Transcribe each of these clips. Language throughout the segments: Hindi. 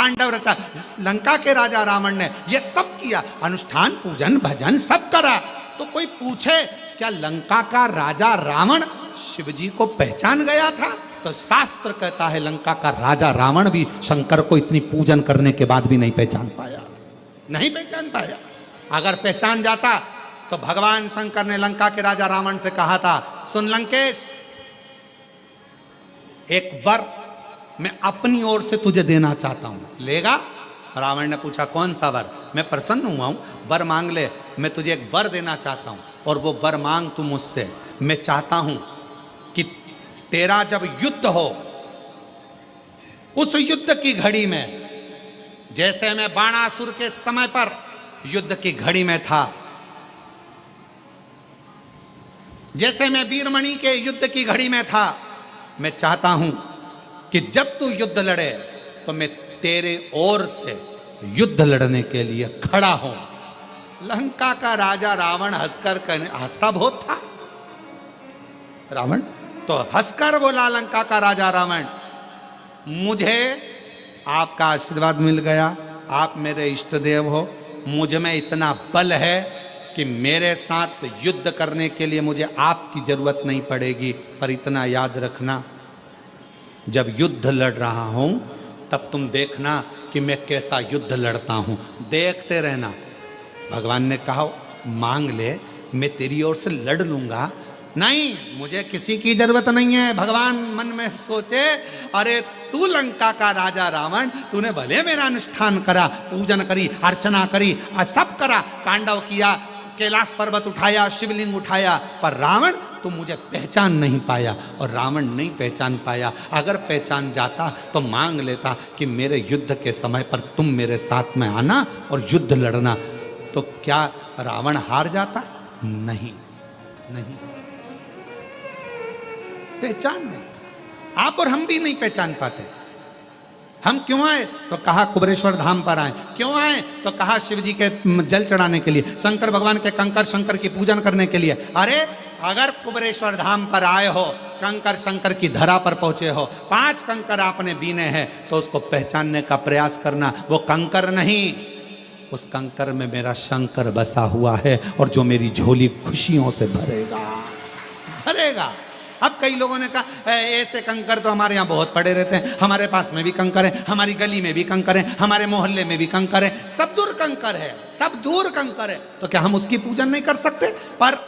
तांडव रचा। लंका के राजा रावण ने ये सब किया, अनुष्ठान पूजन भजन सब करा। तो कोई पूछे क्या लंका का राजा रावण शिव जी को पहचान गया था? तो शास्त्र कहता है लंका का राजा रावण भी शंकर को इतनी पूजन करने के बाद भी नहीं पहचान पाया, नहीं पहचान पाया। अगर पहचान जाता तो भगवान शंकर ने लंका के राजा रावण से कहा था, सुन लंकेश, एक वर मैं अपनी ओर से तुझे देना चाहता हूं, लेगा? रावण ने पूछा कौन सा वर? मैं प्रसन्न हुआ हूं, वर मांग ले, मैं तुझे एक वर देना चाहता हूं और वो वर मांग तू मुझसे। मैं चाहता हूं कि तेरा जब युद्ध हो, उस युद्ध की घड़ी में, जैसे मैं बाणासुर के समय पर युद्ध की घड़ी में था, जैसे मैं वीरमणि के युद्ध की घड़ी में था, मैं चाहता हूं कि जब तू युद्ध लड़े तो मैं तेरे ओर से युद्ध लड़ने के लिए खड़ा हूं। लंका का राजा रावण हंसता बहुत था। रावण तो हंसकर बोला, लंका का राजा रावण, मुझे आपका आशीर्वाद मिल गया, आप मेरे इष्ट देव हो, मुझ में इतना बल है कि मेरे साथ युद्ध करने के लिए मुझे आपकी जरूरत नहीं पड़ेगी। पर इतना याद रखना, जब युद्ध लड़ रहा हूं तब तुम देखना कि मैं कैसा युद्ध लड़ता हूं, देखते रहना। भगवान ने कहा मांग ले, मैं तेरी ओर से लड़ लूंगा। नहीं, मुझे किसी की जरूरत नहीं है। भगवान मन में सोचे, अरे तू लंका का राजा रावण, तूने भले मेरा अनुष्ठान करा, पूजन करी, अर्चना करी, सब करा, तांडव किया, कैलाश पर्वत उठाया, शिवलिंग उठाया, पर रावण तू मुझे पहचान नहीं पाया। और रावण नहीं पहचान पाया। अगर पहचान जाता तो मांग लेता कि मेरे युद्ध के समय पर तुम मेरे साथ में आना और युद्ध लड़ना। तो क्या रावण हार जाता? नहीं, नहीं, पहचान नहीं। आप और हम भी नहीं पहचान पाते। हम क्यों आए? तो कहा कुबेरेश्वर धाम पर आए। क्यों आए? तो कहा शिव जी के जल चढ़ाने के लिए, शंकर भगवान के कंकर शंकर की पूजन करने के लिए। अरे अगर कुबेरेश्वर धाम पर आए हो, कंकर शंकर की धरा पर पहुंचे हो, 5 कंकर आपने बीने हैं, तो उसको पहचानने का प्रयास करना। वो कंकर नहीं, उस कंकर में मेरा शंकर बसा हुआ है और जो मेरी झोली खुशियों से भरेगा, भरेगा। अब कई लोगों ने कहा ऐसे कंकर तो हमारे यहाँ बहुत पड़े रहते हैं, हमारे पास में भी कंकर है, हमारी गली में भी कंकर है, हमारे मोहल्ले में भी कंकर है, सब दूर कंकर है, सब दूर कंकर है। तो क्या हम उसकी पूजन नहीं कर सकते? पर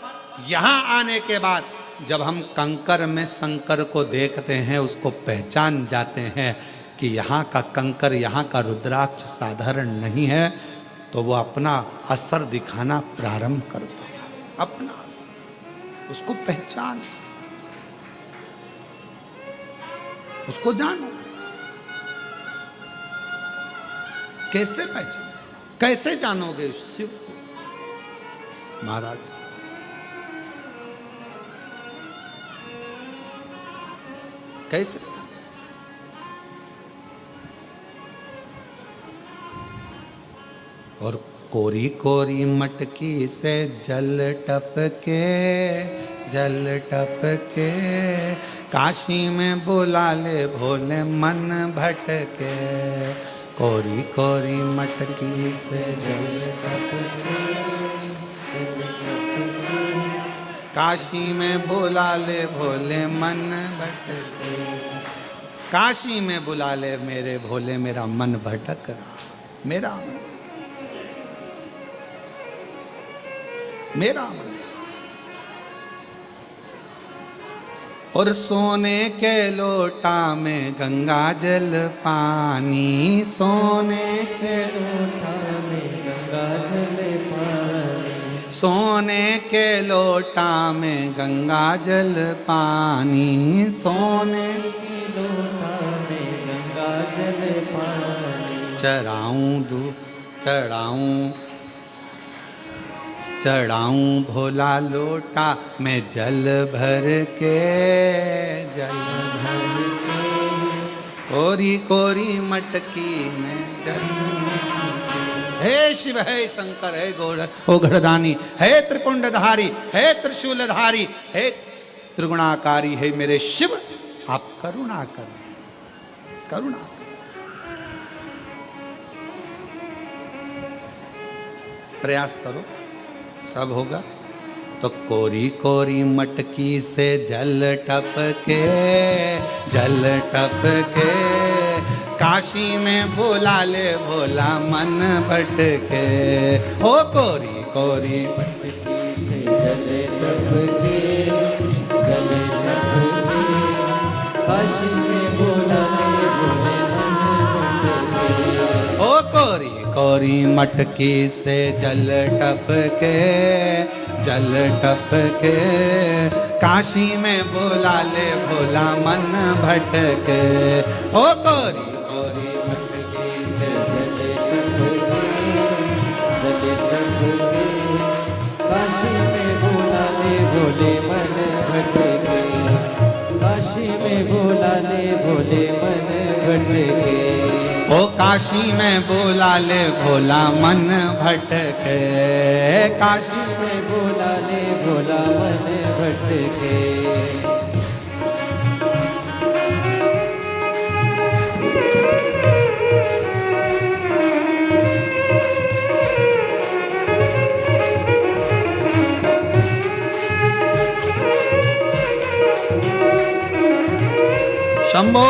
यहाँ आने के बाद जब हम कंकर में शंकर को देखते हैं, उसको पहचान जाते हैं कि यहाँ का कंकर, यहाँ का रुद्राक्ष साधारण नहीं है, तो वो अपना असर दिखाना प्रारंभ करता है। अपना असर, उसको पहचान, उसको जानो। कैसे पहचान, कैसे जानोगे शिव को? महाराज कैसे? और कोरी कोरी मटकी से जल टपके, जल टपके, काशी में बुला ले भोले मन भटके। कोरी कोरी मटकी से जल टपके, काशी में बुला ले भोले मन भटके। काशी में बुला ले मेरे भोले, मेरा मन भटक रहा, मेरा मन, मेरा मन। और सोने के लोटा में गंगा जल पानी, सोने के लोटा में गंगा जल पानी, सोने के लोटा में गंगा जल पानी, सोने के लोटा में गंगा जल पानी। चढ़ाऊं दूध, चढ़ाऊं, चढ़ाऊं भोला लोटा में जल भर के, जल भर के। कोरी कोरी मटकी में जल। हे शिव, हे शंकर, हे गोगढ़दानी, हे त्रिपुंडधारी, हे त्रिशूलधारी, हे त्रिगुणाकारी, हे मेरे शिव, आप करुणा करें, करुणा करें। प्रयास करो, सब होगा। तो कोरी कोरी मटकी से जल टपके, जल टपके, काशी में भोला ले भोला मन भटके। ओ कोरी कोरी मटकी से जल टपके, जल टपके, काशी में भोला ले भोले मन भटके। ओ कोरी कोरी मटकी से जल टपके, जल टपके, काशी में भोला ले भोला मन भटके। ओ कोरी कोरी मटकी से जल टपके, जल टपके, काशी में भोला ले भोले मन भटके। काशी में भोला ले भोले मन भटके। ओ काशी में भोला ले भोला मन भटके, काशी में भोला ले भोला मन भटके। शंभो।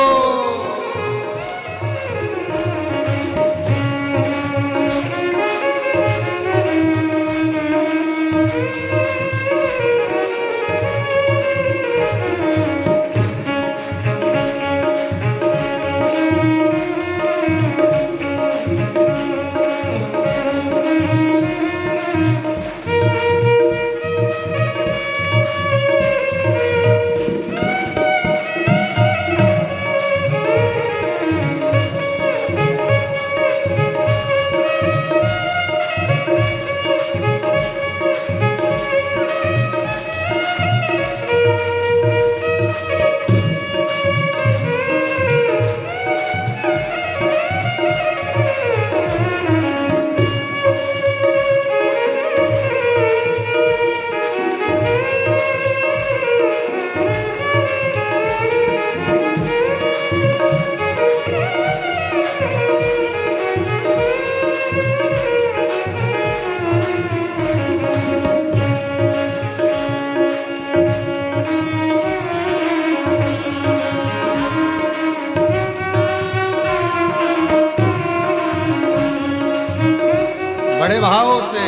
बड़े भावों से।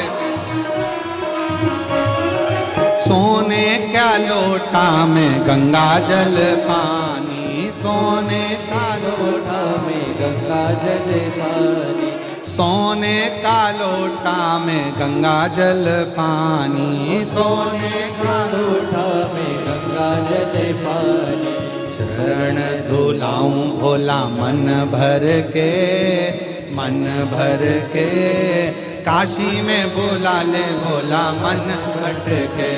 सोने क्या लोटा में गंगा जल पानी, सोने का लोटा में गंगा जल पानी। सोने का लोटा में गंगा जल पानी, सोने का लोटा में गंगा जल पानी। चरण धुलाऊं भोला मन भर के, मन भर के, काशी में भोला ले भोला मन भटके।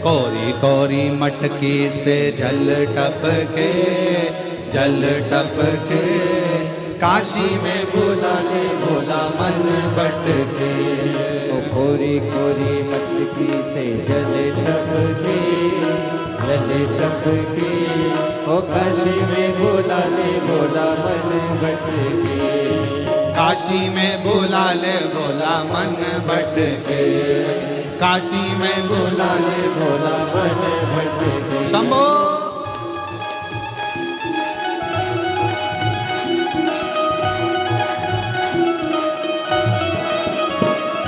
कोरी कोरी मटकी से जल टपके, जल टपके, काशी में भोला ले भोला मन भटके। ओ कोरी कोरी मटकी से जल टपके, जल टपके, ओ काशी में भोला ले भोला मन भटके। काशी में भोला ले भोला मन भटके, काशी में भोला ले भोला मन भटके। शंभो।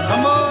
शंभो।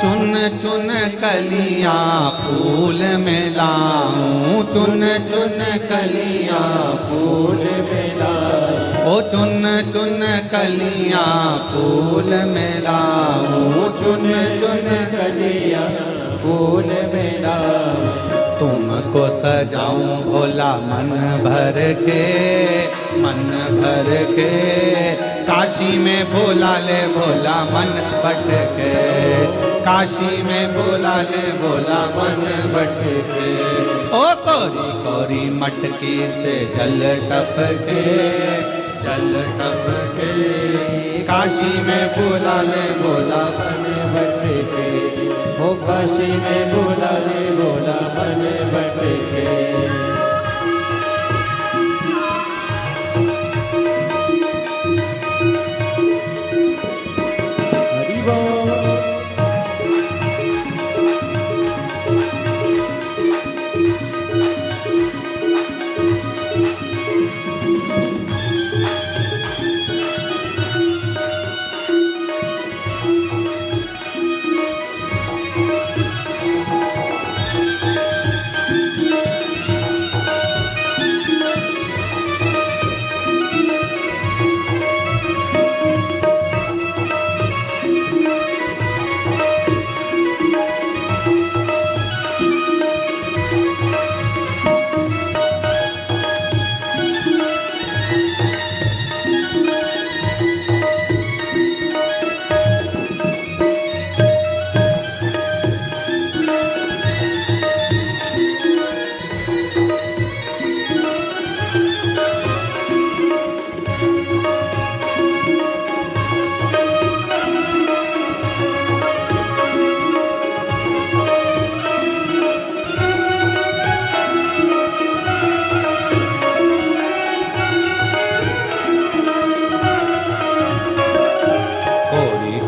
चुन चुन कलियां फूल में लाऊं, चुन चुन कलियां फूल में लाऊं, ओ चुन चुन कलियां फूल में लाऊं, चुन चुन कलियां फूल में लाऊं, तुमको सजाऊं भोला मन भर के, मन भर के। काशी में भोला ले भोला मन भटके, काशी में भोला ले भोला मन भटके। ओ कोरी कोरी मटकी से जल टपके, जल टपके। काशी में भोला ले भोला मन भटके, ओ काशी में भोला ले भोला मन भटके। हरि बोल।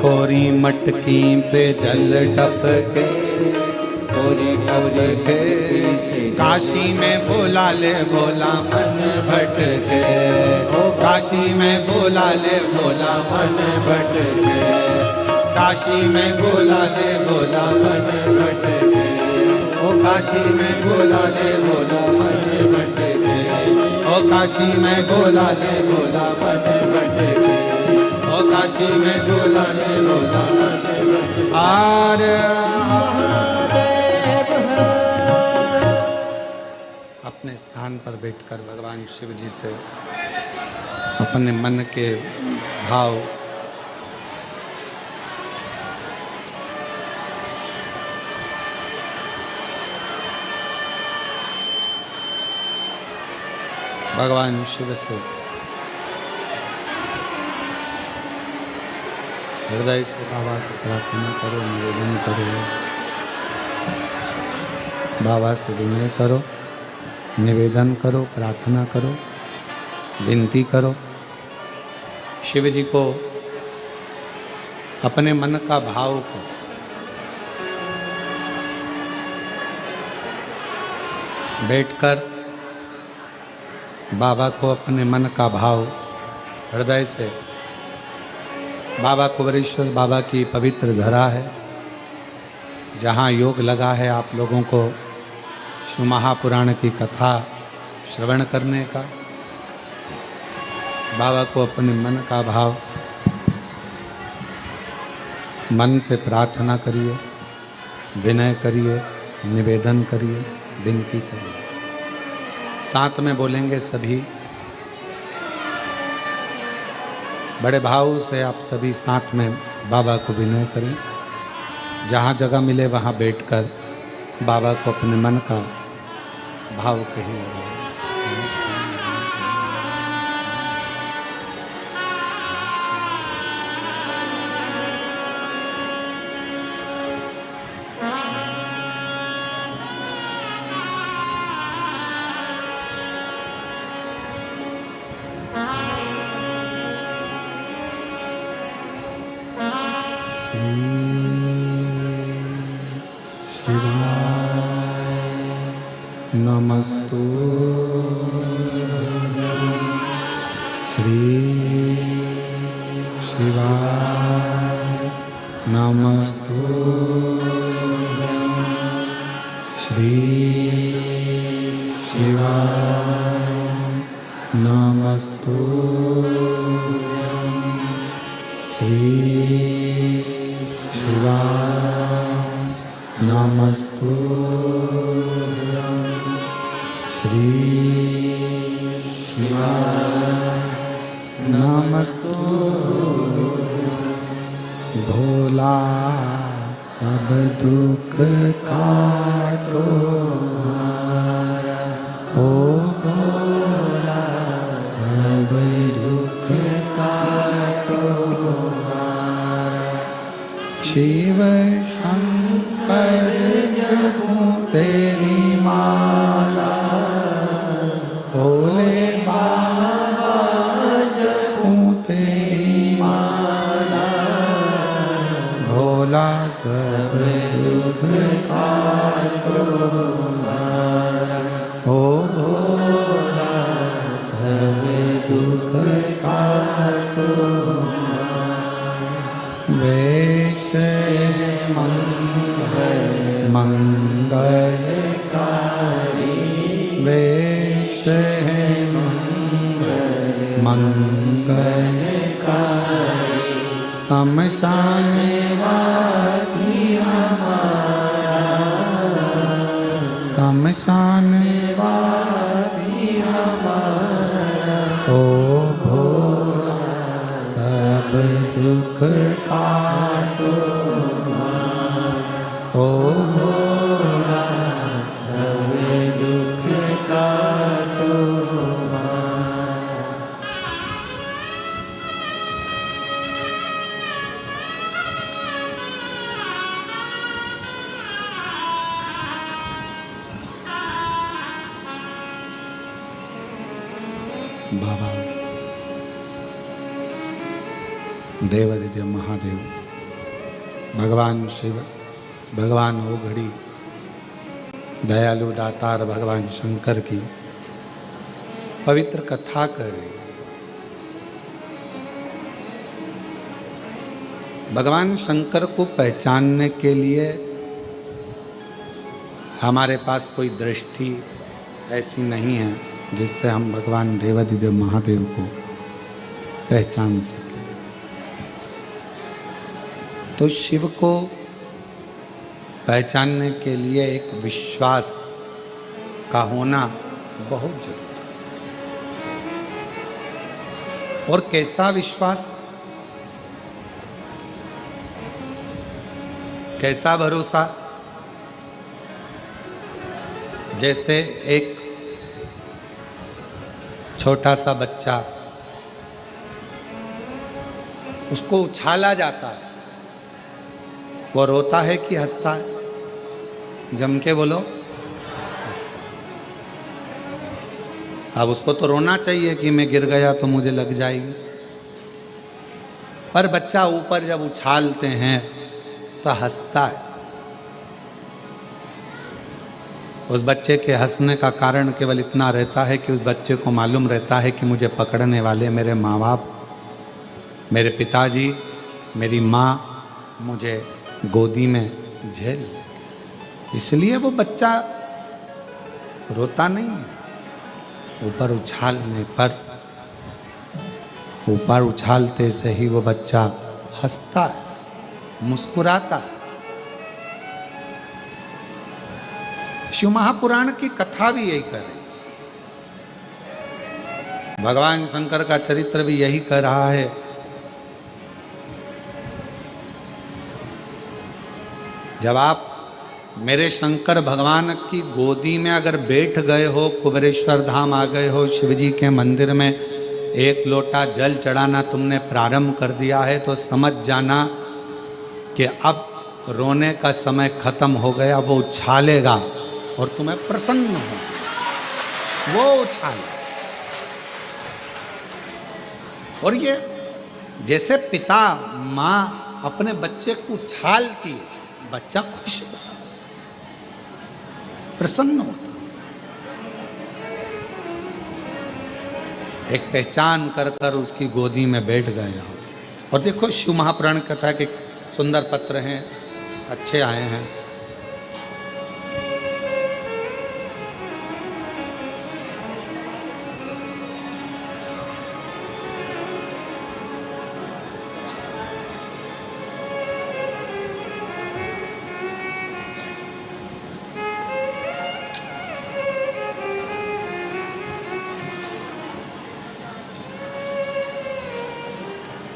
कोरी मटकी से जल टपके, कोरी टपके। काशी में भोला ले भोला मन भटके, ओ काशी में भोला ले भोला मन भटके, काशी में भोला ले भोला मन भटके, ओ काशी में भोला ले भोला मन भटके, ओ काशी में भोला ले भोला मन भटके, ओ काशी में भोला ले भोला मन भटके। आर अपने स्थान पर बैठकर भगवान शिव जी से अपने मन के भाव भगवान शिव से हृदय से बाबा को प्रार्थना करो, निवेदन करो, बाबा से विनय करो, निवेदन करो, प्रार्थना करो, विनती करो। शिव जी को अपने मन का भाव को बैठकर बाबा को अपने मन का भाव हृदय से, बाबा कुबेरेश्वर बाबा की पवित्र धरा है जहाँ योग लगा है आप लोगों को शिव महापुराण की कथा श्रवण करने का। बाबा को अपने मन का भाव मन से प्रार्थना करिए, विनय करिए, निवेदन करिए, विनती करिए। साथ में बोलेंगे सभी, बड़े भाव से आप सभी साथ में बाबा को विनय करें। जहाँ जगह मिले वहाँ बैठकर बाबा को अपने मन का भाव कहिए। नमस्तु श्री शिवाय नमस्तुभ्यं श्री शिवाय नमस्तुभ्यं श्री शिवाय नमस्तुभ्यं श्री शिवाय नमस्तुभ्यं भोला सब दुख काटो हमारा, ओ भोला सब दुख काटो हमारा। शिव शंकर जपूं तेरी माला, भोले बाबा जपूं तेरी माला, भोला सब दुख काटो हमारा, ओ भोला सब दुख काटो हमारा। वेश मंगलकारी, वेश मंगलकारी, शमशान वासी हमारा, शमशान वासी हमारा, ओ भोला सब दुख काटो हमारा, ओ भोला सब दुख काटो हमारा। बाबा देवादिदेव महादेव, भगवान शिव, भगवान वो घड़ी दयालु दातार भगवान शंकर की पवित्र कथा करें। भगवान शंकर को पहचानने के लिए हमारे पास कोई दृष्टि ऐसी नहीं है जिससे हम भगवान देवादिदेव महादेव को पहचान सकें। तो शिव को पहचानने के लिए एक विश्वास का होना बहुत जरूरी है। और कैसा विश्वास, कैसा भरोसा? जैसे एक छोटा सा बच्चा, उसको उछाला जाता है, वो रोता है कि हंसता है? जम के बोलो, हंसता है। अब उसको तो रोना चाहिए कि मैं गिर गया तो मुझे लग जाएगी, पर बच्चा ऊपर जब उछालते हैं तो हंसता है। उस बच्चे के हंसने का कारण केवल इतना रहता है कि उस बच्चे को मालूम रहता है कि मुझे पकड़ने वाले मेरे माँ बाप, मेरे पिताजी, मेरी माँ मुझे गोदी में झेल ले। इसलिए वो बच्चा रोता नहीं है। ऊपर उछालने पर, ऊपर उछालते से ही वो बच्चा हंसता है, मुस्कुराता है। शिव महापुराण की कथा भी यही कर रही है। भगवान शंकर का चरित्र भी यही कह रहा है। जब आप मेरे शंकर भगवान की गोदी में अगर बैठ गए हो, कुबेरेश्वर धाम आ गए हो, शिवजी के मंदिर में एक लोटा जल चढ़ाना तुमने प्रारंभ कर दिया है, तो समझ जाना कि अब रोने का समय खत्म हो गया। वो उछालेगा और तुम्हें प्रसन्न हो, वो उछाले। और ये जैसे पिता माँ अपने बच्चे को उछालती है, बच्चा खुश होता, प्रसन्न होता। एक पहचान कर कर उसकी गोदी में बैठ गया। और देखो शिव महापुराण कहता है कि सुंदर पत्र हैं, अच्छे आए हैं।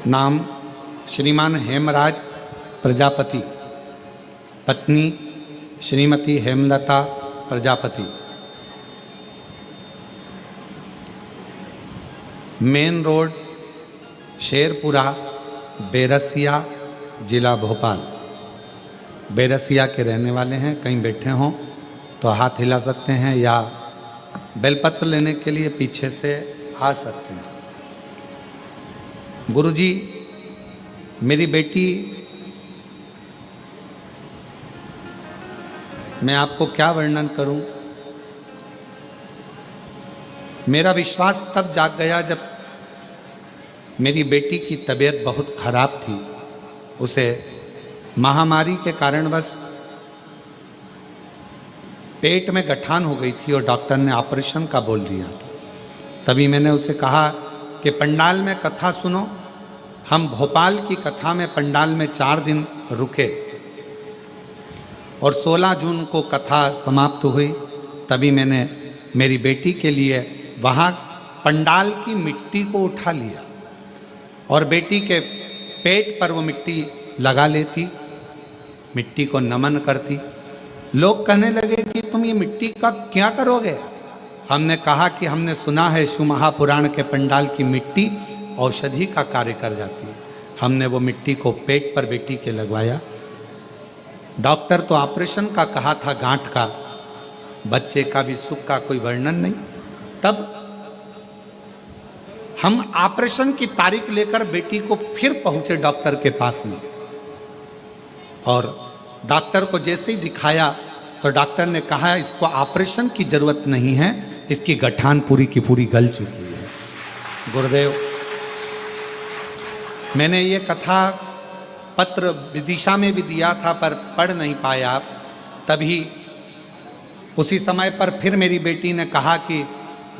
नाम श्रीमान हेमराज प्रजापति, पत्नी श्रीमती हेमलता प्रजापति। मेन रोड शेरपुरा, बेरसिया, जिला भोपाल। बेरसिया के रहने वाले हैं। कहीं बैठे हों तो हाथ हिला सकते हैं या बेलपत्र लेने के लिए पीछे से आ सकते हैं। गुरुजी, मेरी बेटी, मैं आपको क्या वर्णन करूं। मेरा विश्वास तब जाग गया जब मेरी बेटी की तबीयत बहुत खराब थी। उसे महामारी के कारणवश पेट में गठान हो गई थी और डॉक्टर ने ऑपरेशन का बोल दिया था। तभी मैंने उसे कहा कि पंडाल में कथा सुनो। हम भोपाल की कथा में पंडाल में 4 दिन रुके और 16 जून को कथा समाप्त हुई। तभी मैंने मेरी बेटी के लिए वहाँ पंडाल की मिट्टी को उठा लिया और बेटी के पेट पर वो मिट्टी लगा लेती, मिट्टी को नमन करती। लोग कहने लगे कि तुम ये मिट्टी का क्या करोगे। हमने कहा कि हमने सुना है शिव महापुराण के पंडाल की मिट्टी औषधि का कार्य कर जाती है। हमने वो मिट्टी को पेट पर बेटी के लगवाया। डॉक्टर तो ऑपरेशन का कहा था, गांठ का, बच्चे का भी सुख का कोई वर्णन नहीं। तब हम ऑपरेशन की तारीख लेकर बेटी को फिर पहुंचे डॉक्टर के पास में और डॉक्टर को जैसे ही दिखाया तो डॉक्टर ने कहा इसको ऑपरेशन की जरूरत नहीं है, इसकी गठान पूरी की पूरी गल चुकी है। गुरुदेव, मैंने ये कथा पत्र विदिशा में भी दिया था पर पढ़ नहीं पाया। तभी उसी समय पर फिर मेरी बेटी ने कहा कि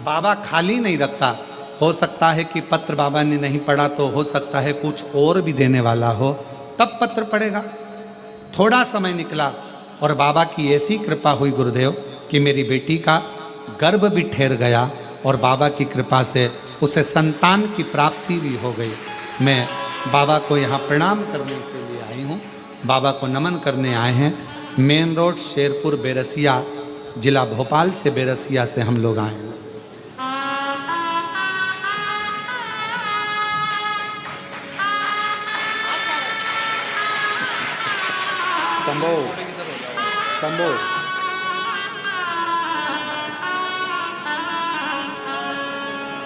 बाबा खाली नहीं रखता, हो सकता है कि पत्र बाबा ने नहीं पढ़ा तो हो सकता है कुछ और भी देने वाला हो, तब पत्र पढ़ेगा। थोड़ा समय निकला और बाबा की ऐसी कृपा हुई गुरुदेव कि मेरी बेटी का गर्भ भी ठहर गया और बाबा की कृपा से उसे संतान की प्राप्ति भी हो गई। मैं बाबा को यहाँ प्रणाम करने के लिए आई हूँ, बाबा को नमन करने आए हैं। मेन रोड शेरपुर, बेरसिया, जिला भोपाल से बेरसिया से हम लोग आए हैं। शंभो शंभो।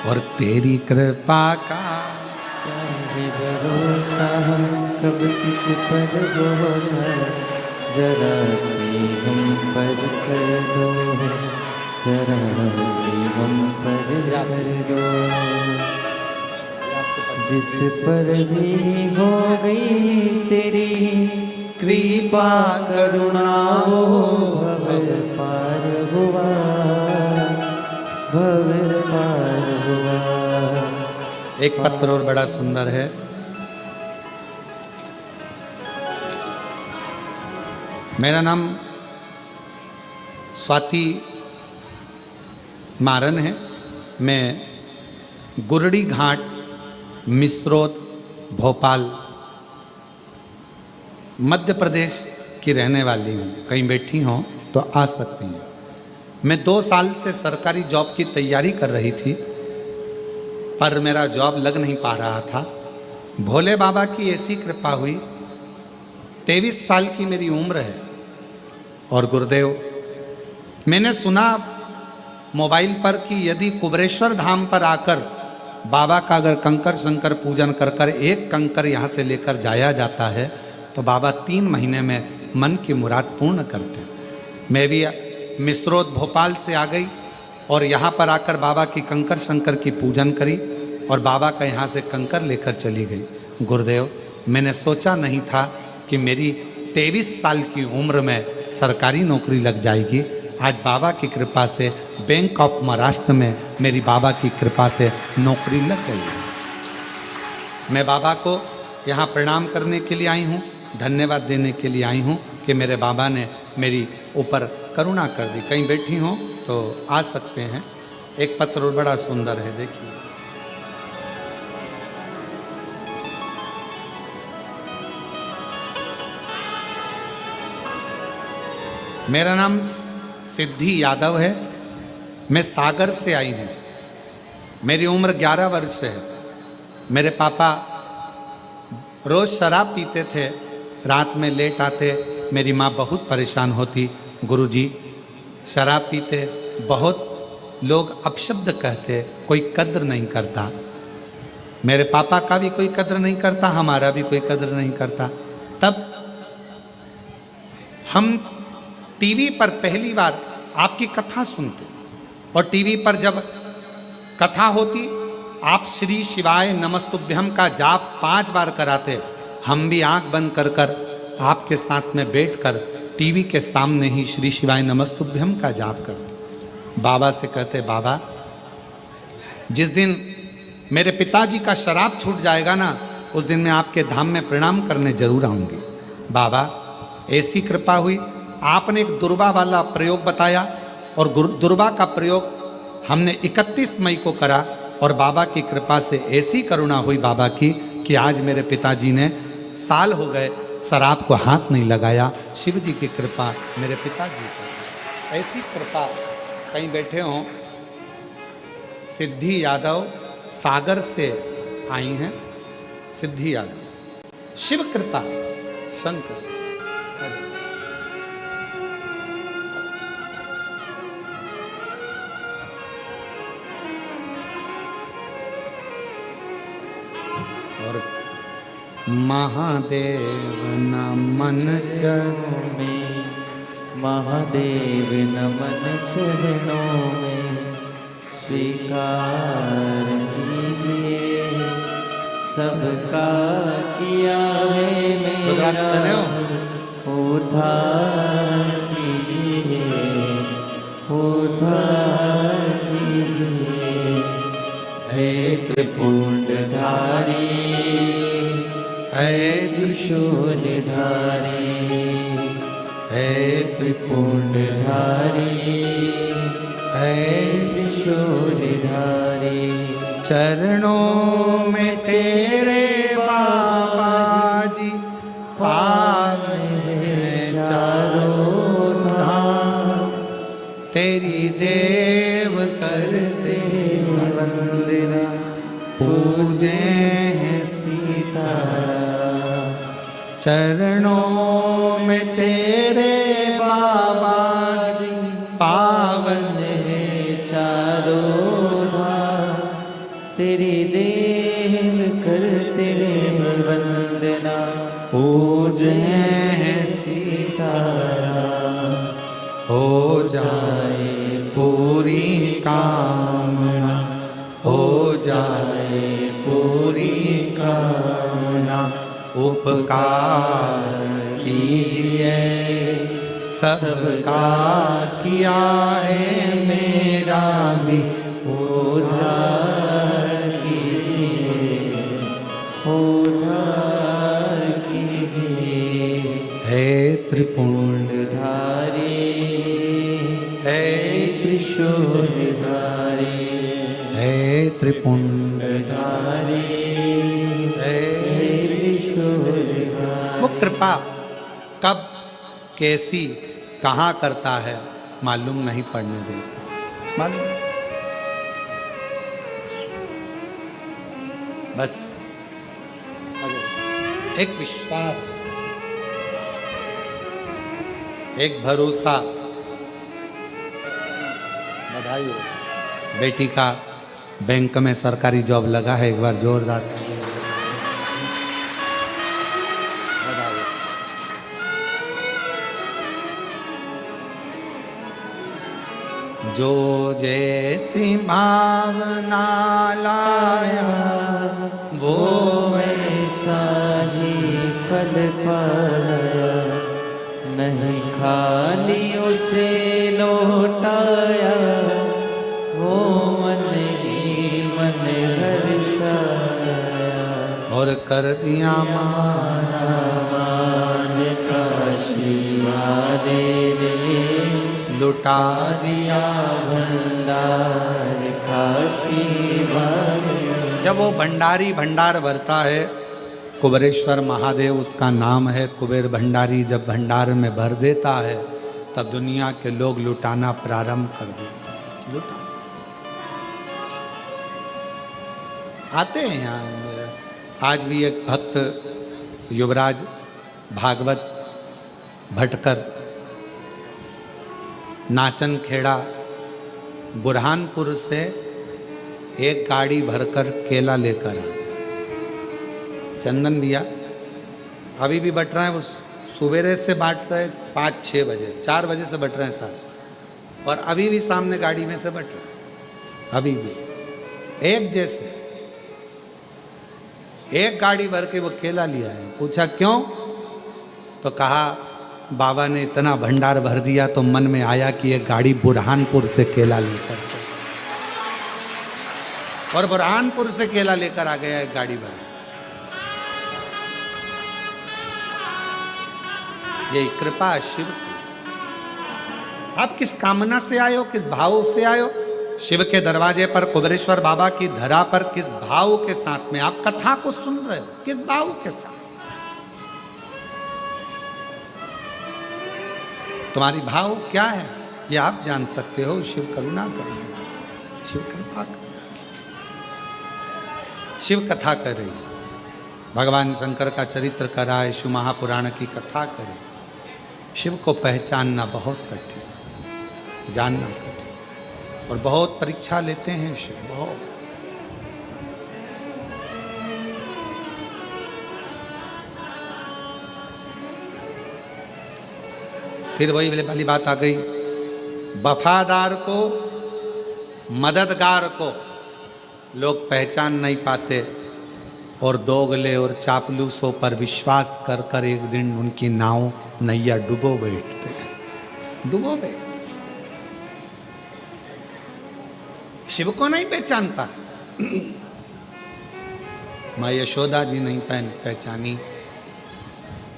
और तेरी कृपा का भरोसा हम कब किस पर बोझा, जरा सी हम पर कर दो, जरा सी हम पर कर दो। जिस पर भी हो गई तेरी कृपा करुणा, वो भव पार हुआ, भव पार हुआ। एक पत्र और बड़ा सुंदर है। मेरा नाम स्वाति मारन है। मैं गुरड़ी घाट, मिस्रोद, भोपाल, मध्य प्रदेश की रहने वाली हूँ। कहीं बैठी हों तो आ सकती हैं। मैं 2 साल से सरकारी जॉब की तैयारी कर रही थी पर मेरा जॉब लग नहीं पा रहा था। भोले बाबा की ऐसी कृपा हुई, 23 साल की मेरी उम्र है। और गुरुदेव, मैंने सुना मोबाइल पर कि यदि कुबरेश्वर धाम पर आकर बाबा का अगर कंकर शंकर पूजन कर कर एक कंकर यहाँ से लेकर जाया जाता है तो बाबा 3 महीने में मन की मुराद पूर्ण करते हैं। मैं भी मिस्रोद भोपाल से आ गई और यहाँ पर आकर बाबा की कंकर शंकर की पूजन करी और बाबा का यहाँ से कंकर लेकर चली गई। गुरुदेव, मैंने सोचा नहीं था कि मेरी 23 साल की उम्र में सरकारी नौकरी लग जाएगी। आज बाबा की कृपा से बैंक ऑफ महाराष्ट्र में मेरी बाबा की कृपा से नौकरी लग गई है। मैं बाबा को यहाँ प्रणाम करने के लिए आई हूँ, धन्यवाद देने के लिए आई हूँ कि मेरे बाबा ने मेरी ऊपर करुणा कर दी। कहीं बैठी हो तो आ सकते हैं। एक पत्र और बड़ा सुंदर है, देखिए। मेरा नाम सिद्धि यादव है, मैं सागर से आई हूँ। मेरी उम्र 11 वर्ष है। मेरे पापा रोज शराब पीते थे, रात में लेट आते। मेरी माँ बहुत परेशान होती, गुरुजी शराब पीते, बहुत लोग अपशब्द कहते, कोई कद्र नहीं करता। मेरे पापा का भी कोई कद्र नहीं करता, हमारा भी कोई कद्र नहीं करता। तब हम टीवी पर पहली बार आपकी कथा सुनते, और टीवी पर जब कथा होती, आप श्री शिवाय नमस्तुभ्यम का जाप 5 बार कराते। हम भी आंख बंद कर कर आपके साथ में बैठकर टीवी के सामने ही श्री शिवाय नमस्तुभ्यम का जाप करते। बाबा से कहते, बाबा जिस दिन मेरे पिताजी का शराब छूट जाएगा ना, उस दिन मैं आपके धाम में प्रणाम करने जरूर आऊँगी। बाबा ऐसी कृपा हुई, आपने एक दुर्वा वाला प्रयोग बताया, और दुर्वा का प्रयोग हमने 31 मई को करा, और बाबा की कृपा से ऐसी करुणा हुई बाबा की कि आज मेरे पिताजी ने साल हो गए शराब को हाथ नहीं लगाया। शिव जी की कृपा मेरे पिताजी को, ऐसी कृपा। कहीं बैठे हों, सिद्धि यादव सागर से आई हैं। सिद्धि यादव, शिव कृपा, शंकर। और महादेव नमन चरणों में, महादेव नमन चरणों में, स्वीकार कीजिए सबका किया है मेरा, उद्धार कीजिए, उद्धार कीजिए। हे त्रिपुंडधारी, हे त्रिशूलधारी, हे त्रिपुंडधारी, हे त्रिशूलधारी। चरणों में तेरे बाबा जी पावन है चारों धाम, तेरी देव करते वंदना, पूजे हैं सीताराम। चरणों में तेरे बाबा जी पावन है चारों धाम, तेरी देव करते वंदना, पूजे हैं सीताराम। हो जाए पूरी कामना, हो जाए पूरी कामना, उपकार कीजिए सबका किया है मेरा भी, उद्धार कीजिए, उद्धार कीजिए। हे त्रिपुंडधारी, हे त्रिशूलधारी, हे त्रिपुंडधारी, हे त्रिशूलधारी। वो कृपा कब, कैसी, कहाँ करता है मालूम नहीं पड़ने देता। मालूम बस एक विश्वास, एक भरोसा। बधाई हो, बेटी का बैंक में सरकारी जॉब लगा है। एक बार जोरदार ताली। बधाई हो। जो जैसी भावना लाया, वो वैसा ही फल पाया, नहीं खाली उसे लौटाया, वो मन ही मन हर्षाया। और कर दिया माना मान काशी वाले ने, लुटा दिया भंडार काशी वाले। जब वो भंडारी भंडार भरता है, कुबेरेश्वर महादेव उसका नाम है, कुबेर भंडारी जब भंडार में भर देता है तब दुनिया के लोग लुटाना प्रारंभ कर देते हैं। लुटा आते हैं यहाँ। आज भी एक भक्त युवराज भागवत भटकर नाचन खेड़ा बुरहानपुर से एक गाड़ी भरकर केला लेकर आ गए। चंदन दिया अभी भी बट रहा है, वो सुबेरे से बांट रहे 5-6 बजे, 4 बजे से बट रहे हैं साथ, और अभी भी सामने गाड़ी में से बट रहा है। अभी भी एक जैसे एक गाड़ी भर के वो केला लिया है। पूछा क्यों, तो कहा बाबा ने इतना भंडार भर दिया तो मन में आया कि एक गाड़ी बुरहानपुर से केला लेकर चल, और बुरहानपुर से केला लेकर आ गया एक गाड़ी भर। ये कृपा शिव की। आप किस कामना से आए हो, किस भाव से आए हो? शिव के दरवाजे पर, कुबेरेश्वर बाबा की धरा पर किस भाव के साथ में आप कथा को सुन रहे हो, किस भाव के साथ? तुम्हारी भाव क्या है ये आप जान सकते हो। शिव करुणा करने वाला, शिव कृपा कर, शिव कथा कर रही, भगवान शंकर का चरित्र कराए, शिव महापुराण की कथा करे। शिव को पहचानना बहुत कठिन, जानना कठिन, और बहुत परीक्षा लेते हैं शिव, बहुत। फिर वही वाली बात आ गई, वफादार को, मददगार को लोग पहचान नहीं पाते, और दोगले और चापलूसों पर विश्वास कर कर एक दिन उनकी नाव नैया डुबो बैठते हैं, डुबो बैठते। शिव को नहीं पहचानता, माँ यशोदा जी नहीं पहचानी,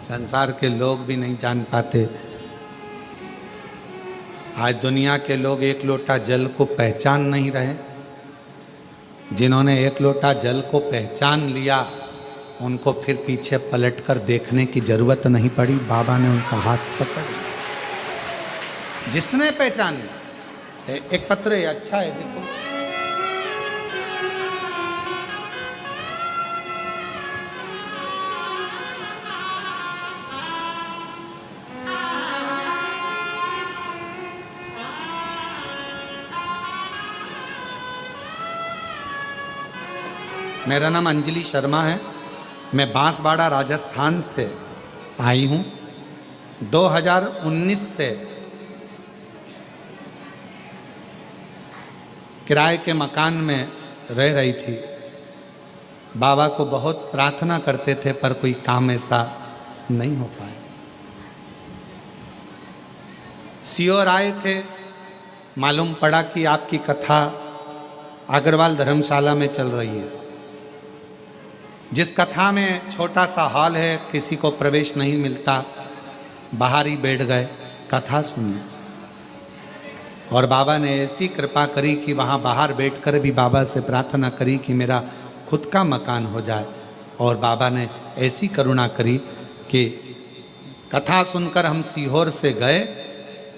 संसार के लोग भी नहीं जान पाते। आज दुनिया के लोग एक लोटा जल को पहचान नहीं रहे। जिन्होंने एक लोटा जल को पहचान लिया उनको फिर पीछे पलटकर देखने की जरूरत नहीं पड़ी, बाबा ने उनका हाथ पकड़ लिया। जिसने पहचान लिया, एक पत्र है, अच्छा है, देखो। मेरा नाम अंजलि शर्मा है, मैं बांसवाड़ा राजस्थान से आई हूँ। 2019 से किराए के मकान में रह रही थी। बाबा को बहुत प्रार्थना करते थे पर कोई काम ऐसा नहीं हो पाया। सीओर आए थे, मालूम पड़ा कि आपकी कथा अग्रवाल धर्मशाला में चल रही है। जिस कथा में छोटा सा हॉल है, किसी को प्रवेश नहीं मिलता, बाहर ही बैठ गए कथा सुनने, और बाबा ने ऐसी कृपा करी कि वहाँ बाहर बैठकर भी बाबा से प्रार्थना करी कि मेरा खुद का मकान हो जाए। और बाबा ने ऐसी करुणा करी कि कथा सुनकर हम सीहोर से गए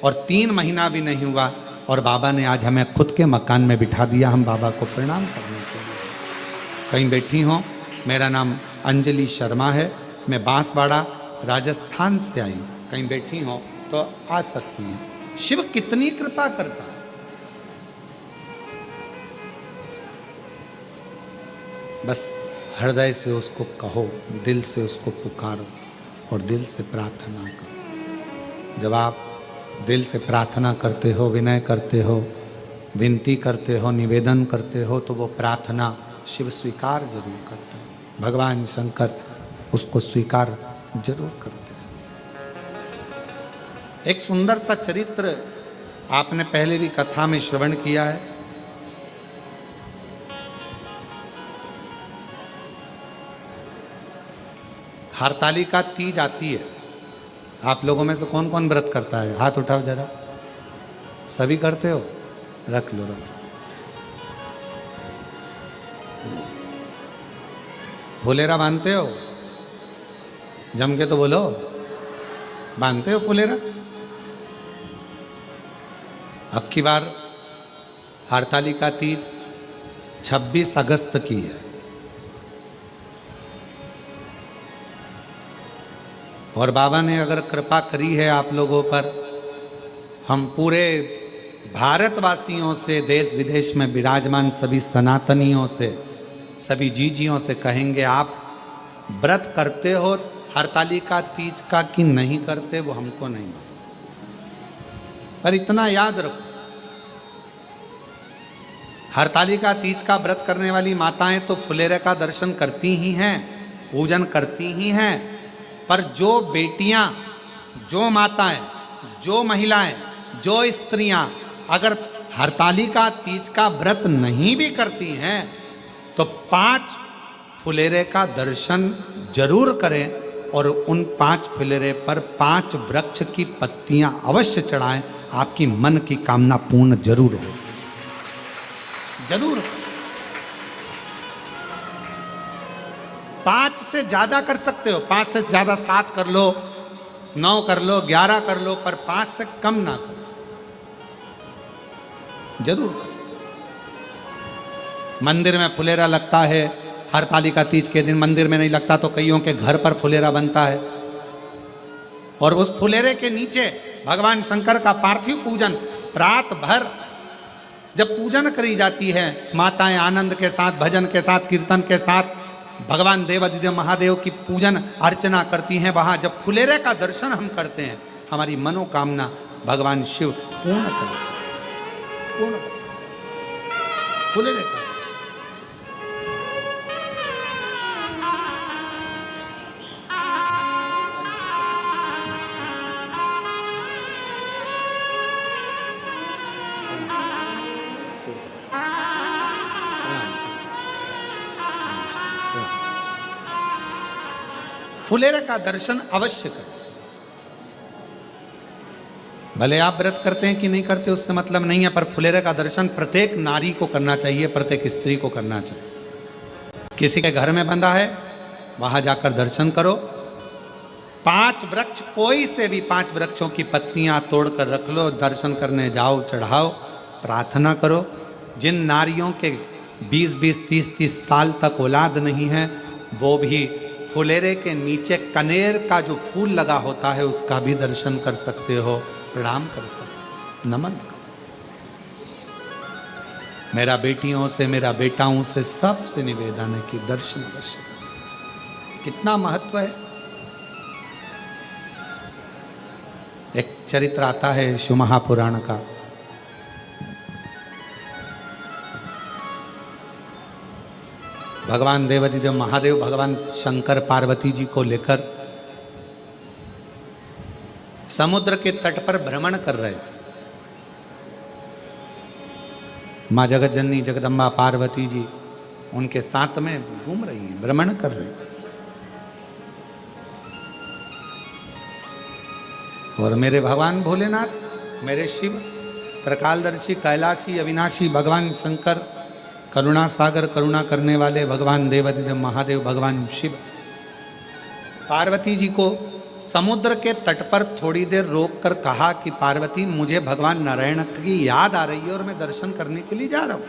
और 3 महीना भी नहीं हुआ और बाबा ने आज हमें खुद के मकान में बिठा दिया, हम बाबा को प्रणाम करने के लिए। कहीं बैठी हों, मेरा नाम अंजलि शर्मा है, मैं बांसवाड़ा राजस्थान से आई हूँ। कहीं बैठी हो तो आ सकती हैं। शिव कितनी कृपा करता है। बस हृदय से उसको कहो, दिल से उसको पुकारो और दिल से प्रार्थना करो। जब आप दिल से प्रार्थना करते हो, विनय करते हो, विनती करते हो, निवेदन करते हो, तो वो प्रार्थना शिव स्वीकार जरूर करता है। भगवान शंकर उसको स्वीकार जरूर करते हैं। एक सुंदर सा चरित्र आपने पहले भी कथा में श्रवण किया है। हरतालिका तीज आती है। आप लोगों में से कौन कौन व्रत करता है? हाथ उठाओ जरा। सभी करते हो? रख लो रख लो। फुलेरा बांधते हो? जम के तो बोलो, बांधते हो फुलेरा? अब की बार हरतालिका तीज 26 अगस्त की है और बाबा ने अगर कृपा करी है आप लोगों पर, हम पूरे भारतवासियों से, देश विदेश में विराजमान सभी सनातनियों से, सभी जीजियों से कहेंगे, आप व्रत करते हो हरतालिका तीज का कि नहीं करते, वो हमको नहीं मालूम, पर इतना याद रखो, हरतालिका तीज का व्रत करने वाली माताएं तो फुलेरे का दर्शन करती ही हैं, पूजन करती ही हैं, पर जो बेटियां, जो माताएं, जो महिलाएं, जो स्त्रियां अगर हरतालिका तीज का व्रत नहीं भी करती हैं तो 5 फुलेरे का दर्शन जरूर करें और उन 5 फुलेरे पर 5 वृक्ष की पत्तियां अवश्य चढ़ाएं। आपकी मन की कामना पूर्ण जरूर हो, जरूर। 5 से ज्यादा कर सकते हो, 5 से ज्यादा 7 कर लो, 9 कर लो, 11 कर लो, पर 5 से कम ना करो, जरूर करो। मंदिर में फुलेरा लगता है, हरतालिका तीज के दिन मंदिर में नहीं लगता तो कईयों के घर पर फुलेरा बनता है और उस फुलेरे के नीचे भगवान शंकर का पार्थिव पूजन रात भर जब पूजन करी जाती है, माताएं आनंद के साथ, भजन के साथ, कीर्तन के साथ भगवान देवाधिदेव महादेव की पूजन अर्चना करती हैं। वहां जब फुलेरे का दर्शन हम करते हैं, हमारी मनोकामना भगवान शिव पूर्ण करते हैं, पूर्ण करते हैं। फुलेरे का फुलेरे का दर्शन अवश्य करें। भले आप व्रत करते हैं कि नहीं करते उससे मतलब नहीं है, पर फुलेरे का दर्शन प्रत्येक नारी को करना चाहिए, प्रत्येक स्त्री को करना चाहिए। किसी के घर में बंधा है, वहां जाकर दर्शन करो। 5 वृक्ष, कोई से भी 5 वृक्षों की पत्तियां तोड़कर रख लो, दर्शन करने जाओ, चढ़ाओ, प्रार्थना करो। जिन नारियों के 20-20, 30-30 साल तक औलाद नहीं है, वो भी फुलेरे के नीचे कनेर का जो फूल लगा होता है उसका भी दर्शन कर सकते हो, प्रणाम कर सकते, नमन करो। मेरा बेटियों से, मेरा बेटाओं से सबसे निवेदन है कि दर्शन अवश्य करें। कितना महत्व है। एक चरित्र आता है शिव महापुराण का। भगवान देवाधिदेव महादेव भगवान शंकर पार्वती जी को लेकर समुद्र के तट पर भ्रमण कर रहे थे। माँ जगत जननी जगदम्बा पार्वती जी उनके साथ में घूम रही हैं, भ्रमण कर रही हैं। और मेरे भगवान भोलेनाथ, मेरे शिव, त्रिकालदर्शी, कैलाशी, अविनाशी भगवान शंकर, करुणा सागर, करुणा करने वाले भगवान देवाधिदेव महादेव भगवान शिव पार्वती जी को समुद्र के तट पर थोड़ी देर रोककर कहा कि पार्वती, मुझे भगवान नारायण की याद आ रही है और मैं दर्शन करने के लिए जा रहा हूं।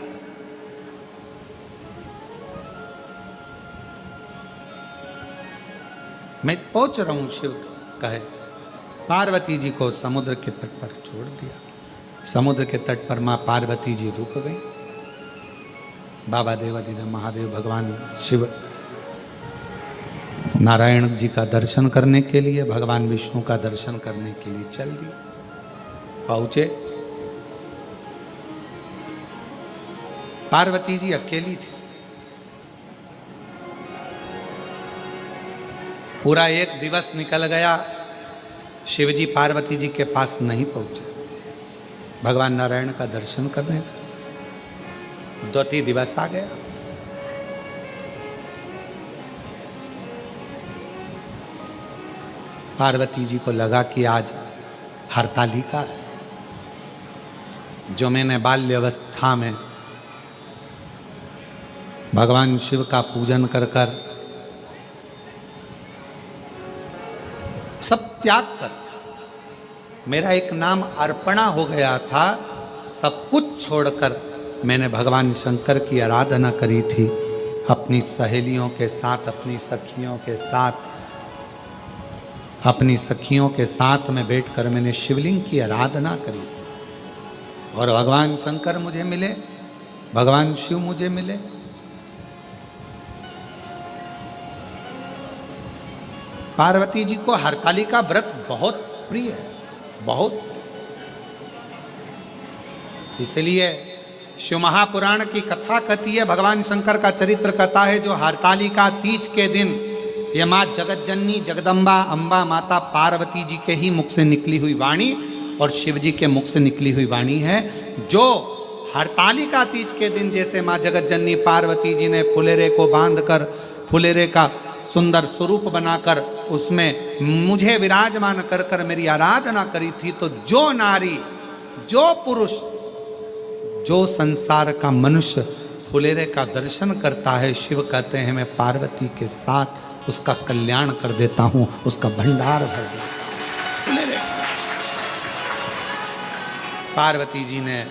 मैं पहुंच रहा हूं, शिव कहे। पार्वती जी को समुद्र के तट पर छोड़ दिया। समुद्र के तट पर मां पार्वती जी रुक गई। बाबा देवाधिदेव महादेव भगवान शिव नारायण जी का दर्शन करने के लिए, भगवान विष्णु का दर्शन करने के लिए चल दिए। पहुंचे, पार्वती जी अकेली थी। पूरा एक दिवस निकल गया, शिवजी पार्वती जी के पास नहीं पहुंचे भगवान नारायण का दर्शन करने का। द्वितीय दिवस आ गया, पार्वती जी को लगा कि आज हरतालिका है, जो मैंने बाल्यावस्था में भगवान शिव का पूजन कर कर सब त्याग कर, मेरा एक नाम अर्पणा हो गया था, सब कुछ छोड़कर मैंने भगवान शंकर की आराधना करी थी, अपनी सहेलियों के साथ, अपनी सखियों के साथ में बैठकर मैंने शिवलिंग की आराधना करी थी। और भगवान शंकर मुझे मिले, भगवान शिव मुझे मिले। पार्वती जी को हरतालिका व्रत बहुत प्रिय है, बहुत। इसलिए शिव महापुराण की कथा कहती है, भगवान शंकर का चरित्र कहता है, जो हरतालिका तीज के दिन ये माँ जगत जननी जगदम्बा अम्बा माता पार्वती जी के ही मुख से निकली हुई वाणी और शिव जी के मुख से निकली हुई वाणी है, जो हरतालिका तीज के दिन जैसे माँ जगत जननी पार्वती जी ने फुलेरे को बांधकर, फुलेरे का सुंदर स्वरूप बनाकर उसमें मुझे विराजमान कर कर मेरी आराधना करी थी, तो जो नारी, जो पुरुष, जो संसार का मनुष्य फुलेरे का दर्शन करता है, शिव कहते हैं मैं पार्वती के साथ उसका कल्याण कर देता हूं, उसका भंडार भर देता हूं। फुलेरे पार्वती जी ने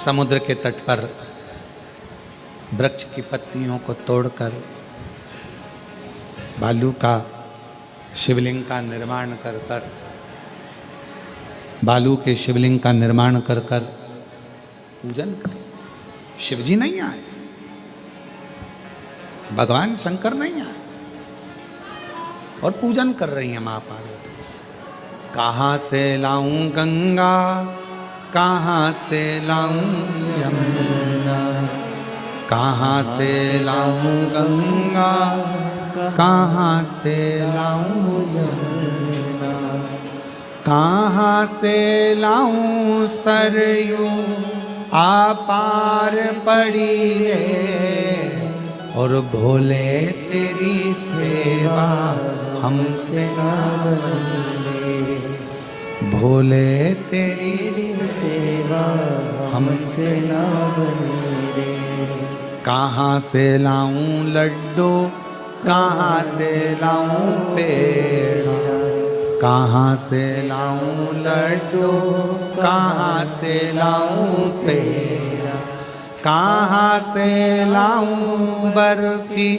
समुद्र के तट पर वृक्ष की पत्तियों को तोड़कर बालू का शिवलिंग का निर्माण कर कर, बालू के शिवलिंग का निर्माण कर कर पूजन कर। शिवजी नहीं आए, भगवान शंकर नहीं आए, और पूजन कर रही है मां पार्वती। कहाँ से लाऊं गंगा, कहाँ से लाऊं यमुना, कहाँ से लाऊं गंगा, कहाँ से लाऊं यमुना, कहाँ से लाऊं सरयू आपार पड़ी रे, और भोले तेरी सेवा हमसे ना बने, भोले तेरी सेवा हमसे ना बने रे। कहाँ से लाऊं लड्डू, कहाँ से लाऊं पेड़ा, कहाँ से लाऊं लड्डू, कहाँ से लाऊं पेड़ा, कहाँ से लाऊं बर्फी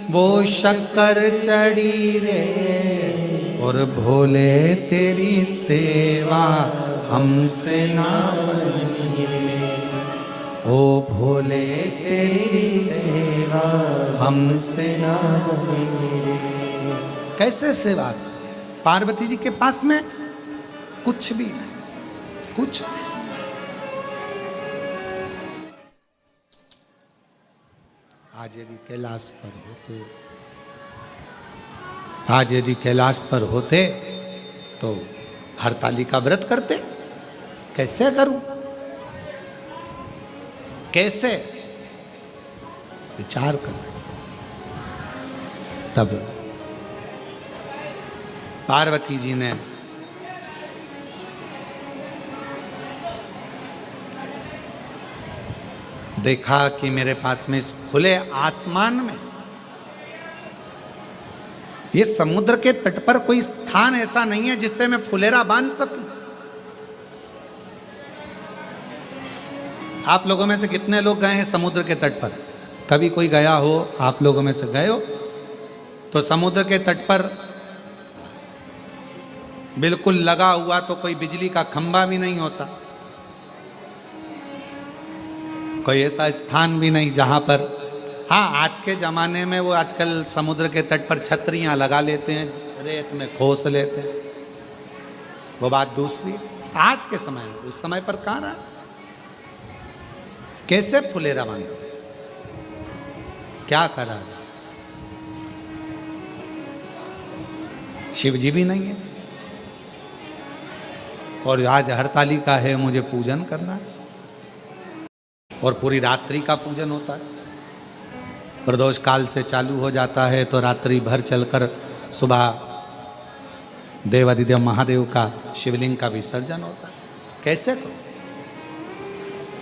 वो शक्कर चढ़ी रे, और भोले तेरी सेवा हमसे ना बनी रे, ओ भोले तेरी सेवा हमसे ना बनी रे। कैसे सेवा? पार्वती जी के पास में कुछ भी नहीं, कुछ नहीं। आज यदि कैलाश पर होते, आज यदि कैलाश पर होते तो हरतालिका व्रत करते। कैसे करूं, कैसे विचार कर। तब पार्वती जी ने देखा कि मेरे पास में इस खुले आसमान में, ये समुद्र के तट पर कोई स्थान ऐसा नहीं है जिस पे मैं फुलेरा बांध सकूं। आप लोगों में से कितने लोग गए हैं समुद्र के तट पर? कभी कोई गया हो, आप लोगों में से गए हो तो समुद्र के तट पर बिल्कुल लगा हुआ तो कोई बिजली का खंभा भी नहीं होता, कोई ऐसा स्थान भी नहीं जहां पर, हाँ आज के ज़माने में वो आजकल समुद्र के तट पर छतरियां लगा लेते हैं, रेत में खोस लेते हैं, वो बात दूसरी। आज के समय में, उस समय पर कहाँ रहा? कैसे फुलेरा बांधो, क्या करा जाए? शिव जी भी नहीं है, और आज हरतालिका है, मुझे पूजन करना है, और पूरी रात्रि का पूजन होता है। प्रदोष काल से चालू हो जाता है तो रात्रि भर चलकर सुबह देवादिदेव महादेव का शिवलिंग का विसर्जन होता है। कैसे करो?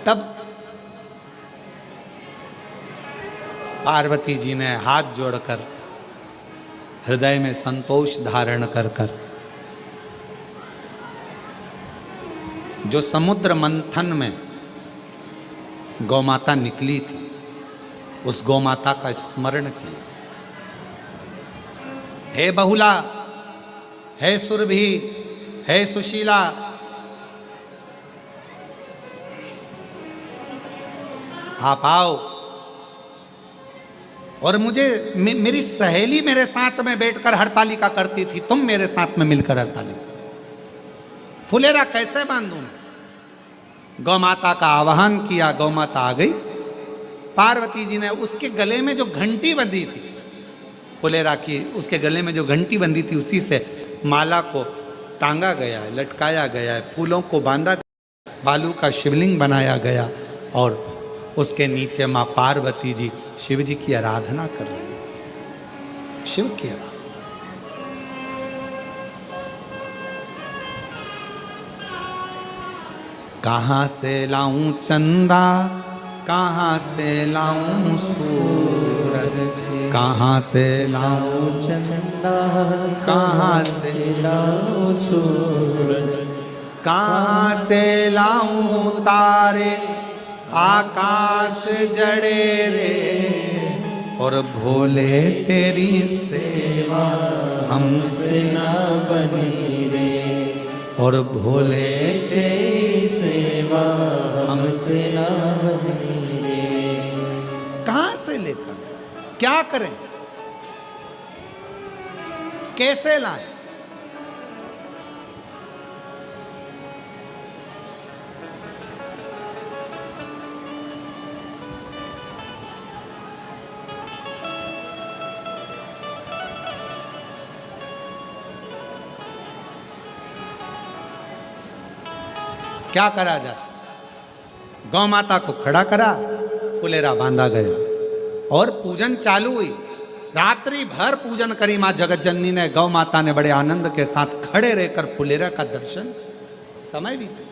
तब पार्वती जी ने हाथ जोड़कर हृदय में संतोष धारण कर कर जो समुद्र मंथन में गौमाता निकली थी, उस गौमाता का स्मरण किया। हे बहुला, हे सुरभि, हे सुशीला, आप आओ। और मुझे मेरी सहेली मेरे साथ में बैठकर हरतालिका करती थी, तुम मेरे साथ में मिलकर हरतालिका। फुलेरा कैसे बांधूं? गौ माता का आवाहन किया, गौ माता आ गई। पार्वती जी ने उसके गले में जो घंटी बंधी थी, फुलेरा की उसके गले में जो घंटी बंधी थी, उसी से माला को टांगा गया है, लटकाया गया है, फूलों को बांधा, बालू का शिवलिंग बनाया गया, और उसके नीचे माँ पार्वती जी शिव जी की आराधना कर रही है। शिव की आराधना। कहाँ से लाऊं चंदा, कहाँ से लाऊं सूरज, कहाँ से लाऊं चंदा, कहाँ से लाऊं सूरज, कहाँ से लाऊं तारे, आकाश जड़े रे, और भोले तेरी सेवा हमसे ना बनी रे, और भोले तेरी सेवा हमसे ना बनी रे। कहाँ से लेकर क्या करें, कैसे लाएं? क्या करा जाए? गौ माता को खड़ा करा, फुलेरा बांधा गया और पूजन चालू हुई। रात्रि भर पूजन करी मां जगत जननी ने। गौ माता ने बड़े आनंद के साथ खड़े रहकर फुलेरा का दर्शन। समय बीते,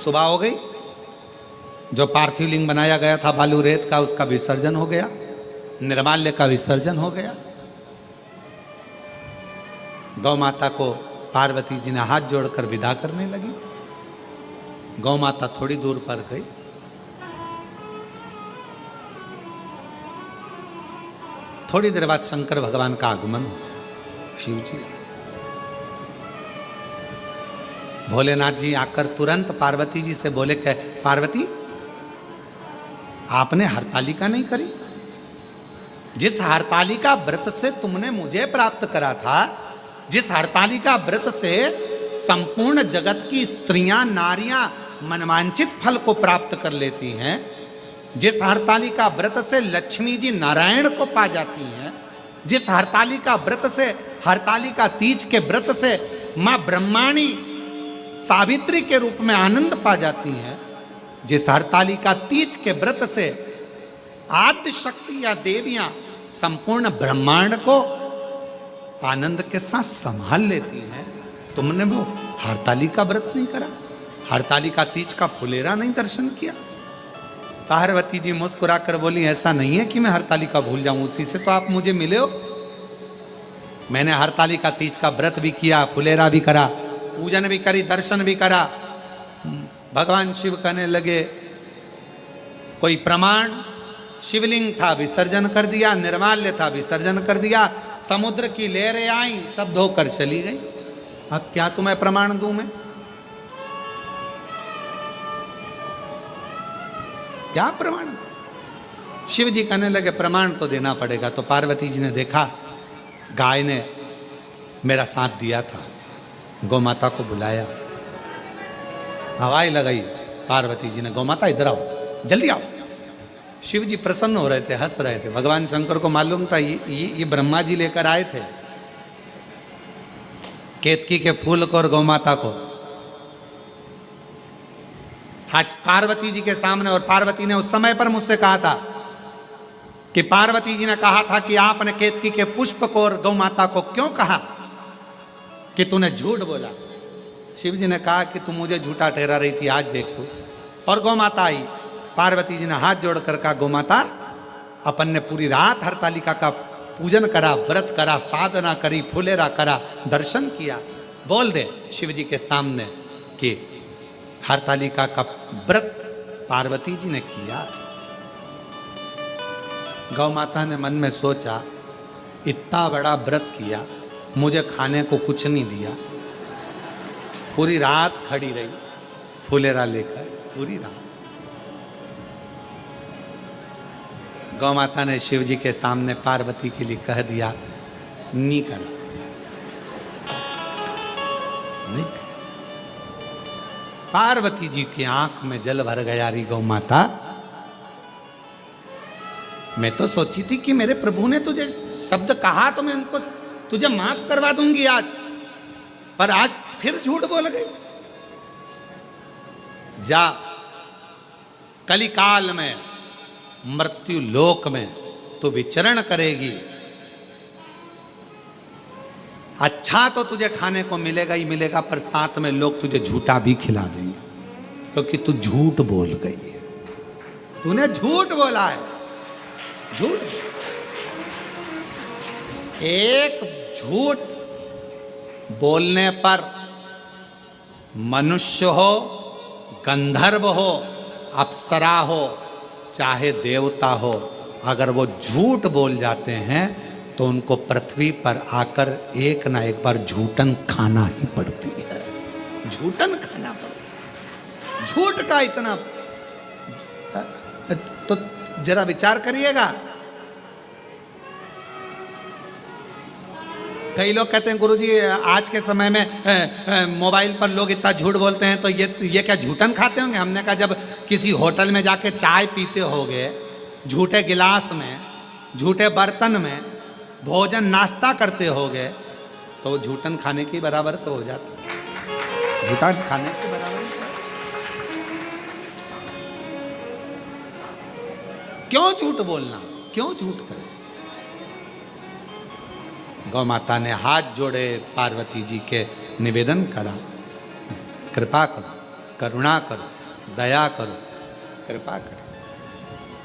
सुबह हो गई। जो पार्थिव लिंग बनाया गया था बालू रेत का, उसका विसर्जन हो गया, निर्माल्य का विसर्जन हो गया। गौ माता को पार्वती जी ने हाथ जोड़कर विदा करने लगी। गौ माता थोड़ी दूर पर गई। थोड़ी देर बाद शंकर भगवान का आगमन हो गया। शिव जी, भोलेनाथ जी आकर तुरंत पार्वती जी से बोले कि पार्वती, आपने हरतालिका नहीं करी? जिस हरतालिका व्रत से तुमने मुझे प्राप्त करा था, जिस हरतालिका व्रत से संपूर्ण जगत की स्त्रियां नारियां मनवांचित फल को प्राप्त कर लेती हैं, जिस हरतालिका व्रत से लक्ष्मी जी नारायण को पा जाती हैं, जिस हरतालिका व्रत से, हरतालिका तीज के व्रत से मां ब्रह्माणी सावित्री के रूप में आनंद पा जाती हैं, जिस हरतालिका तीज के व्रत से आद्य शक्ति या देवियां संपूर्ण ब्रह्मांड को आनंद के साथ संभाल लेती हैं, तुमने वो हरतालिका व्रत नहीं करा? हरतालिका तीज का फुलेरा नहीं दर्शन किया? पार्वती जी मुस्कुराकर बोली, ऐसा नहीं है कि मैं हरतालिका भूल जाऊं, उसी से तो आप मुझे मिले हो। मैंने हरतालिका तीज का व्रत भी किया, फुलेरा भी करा, पूजन भी करी, दर्शन भी करा। भगवान शिव कहने लगे, कोई प्रमाण? शिवलिंग था, विसर्जन कर दिया, निर्माल्य था, विसर्जन कर दिया, समुद्र की लहरें आई, सब धोकर चली गई। अब क्या तुम्हें प्रमाण दूं मैं? क्या प्रमाण? शिव जी कहने लगे, प्रमाण तो देना पड़ेगा। तो पार्वती जी ने देखा, गाय ने मेरा साथ दिया था। गौ माता को बुलाया, हवाई लगाई। पार्वती जी ने, गौ माता इधर आओ, जल्दी आओ। शिव जी प्रसन्न हो रहे थे, हंस रहे थे। भगवान शंकर को मालूम था ये ब्रह्मा जी लेकर आए थे, केतकी के फूल को और गौ माता को। आज पार्वती जी के सामने, और पार्वती ने उस समय पर मुझसे कहा था कि पार्वती जी ने कहा था कि आपने केतकी के पुष्प को और गौ माता को क्यों कहा कि तूने झूठ बोला। शिव जी ने कहा कि तू मुझे झूठा ठहरा रही थी, आज देख तू। और गौ माता आई, पार्वती जी ने हाथ जोड़कर कहा, गौ माता अपन ने पूरी रात हरतालिका का पूजन करा, व्रत करा, साधना करी, फुलेरा करा, दर्शन किया। बोल दे शिव जी के सामने कि हरतालिका का व्रत पार्वती जी ने किया। गौ माता ने मन में सोचा, इतना बड़ा व्रत किया, मुझे खाने को कुछ नहीं दिया। पूरी रात खड़ी रही फुलेरा लेकर, पूरी रात। गौ माता ने शिव जी के सामने पार्वती के लिए कह दिया, नहीं करा, नहीं। पार्वती जी की आंख में जल भर गया। री गौ माता, मैं तो सोची थी कि मेरे प्रभु ने तुझे शब्द कहा तो मैं उनको तुझे माफ करवा दूंगी आज, पर आज फिर झूठ बोल गई। जा कलिकाल में मृत्यु लोक में तो विचरण करेगी। अच्छा तो तुझे खाने को मिलेगा ही मिलेगा, पर साथ में लोग तुझे झूठा भी खिला देंगे, क्योंकि तू झूठ बोल गई है। तूने झूठ बोला है, झूठ। एक झूठ बोलने पर मनुष्य हो, गंधर्व हो, अप्सरा हो, चाहे देवता हो, अगर वो झूठ बोल जाते हैं तो उनको पृथ्वी पर आकर एक ना एक बार झूठन खाना ही पड़ती है। झूठन खाना पड़ता है। झूठ का इतना तो जरा विचार करिएगा। कई लोग कहते हैं गुरुजी आज के समय में मोबाइल पर लोग इतना झूठ बोलते हैं, तो ये क्या झूठन खाते होंगे? हमने कहा जब किसी होटल में जाके चाय पीते होगे झूठे गिलास में, झूठे बर्तन में भोजन नाश्ता करते होगे, तो वो झूठन खाने के बराबर तो हो जाता है। झूठन खाने के बराबर। क्यों झूठ बोलना, क्यों झूठ करें? गौ माता ने हाथ जोड़े, पार्वती जी के निवेदन करा, कृपा करो, करुणा करो, दया करो, कृपा करो।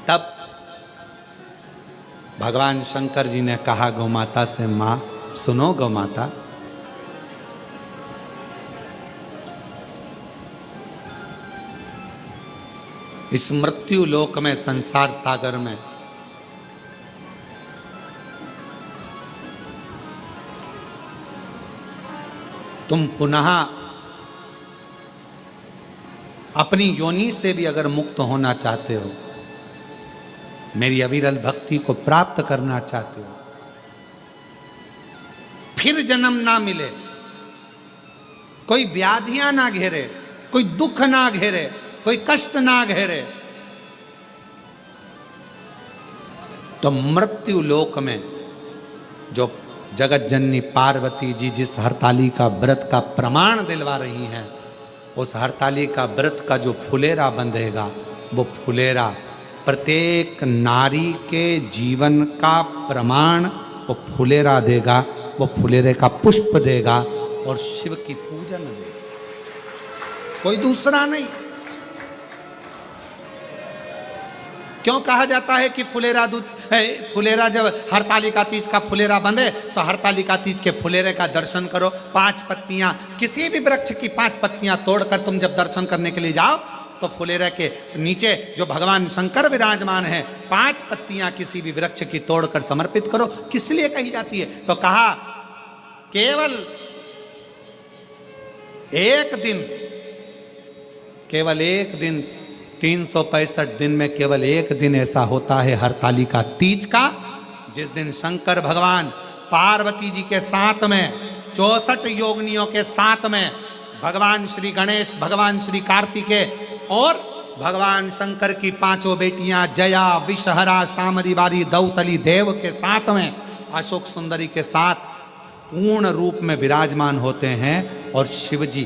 तब भगवान शंकर जी ने कहा गौ माता से, माँ सुनो गौ माता, इस मृत्यु लोक में, संसार सागर में तुम पुनः अपनी योनि से भी अगर मुक्त होना चाहते हो, मेरी अविरल भक्ति को प्राप्त करना चाहते हो, फिर जन्म ना मिले, कोई व्याधियां ना घेरे, कोई दुख ना घेरे, कोई कष्ट ना घेरे, तो मृत्यु लोक में जो जगत जननी पार्वती जी जिस हरताली का व्रत का प्रमाण दिलवा रही हैं, उस हरताली का व्रत का जो फुलेरा बंधेगा, वो फुलेरा प्रत्येक नारी के जीवन का प्रमाण वो फुलेरा देगा, वो फुलेरे का पुष्प देगा और शिव की पूजन देगा, कोई दूसरा नहीं। क्यों कहा जाता है कि फुलेरा दूध, फुलेरा जब हरतालिका तीज का फुलेरा बंधे तो हरतालिका तीज के फुलेरे का दर्शन करो। 5 पत्तियां, किसी भी वृक्ष की 5 पत्तियां तोड़कर तुम जब दर्शन करने के लिए जाओ तो फुलेरे के नीचे जो भगवान शंकर विराजमान है, 5 पत्तियां किसी भी वृक्ष की तोड़कर समर्पित करो। किस लिए कही जाती है? तो कहा केवल एक दिन 365 दिन में केवल एक दिन ऐसा होता है हरतालिका तीज का, जिस दिन शंकर भगवान पार्वती जी के साथ में 64 योगिनियों के साथ में भगवान श्री गणेश, भगवान श्री कार्तिकेय और भगवान शंकर की 5 बेटियां जया, विषहरा, शामरी बारी, दौतली देव के साथ में, अशोक सुंदरी के साथ पूर्ण रूप में विराजमान होते हैं और शिव जी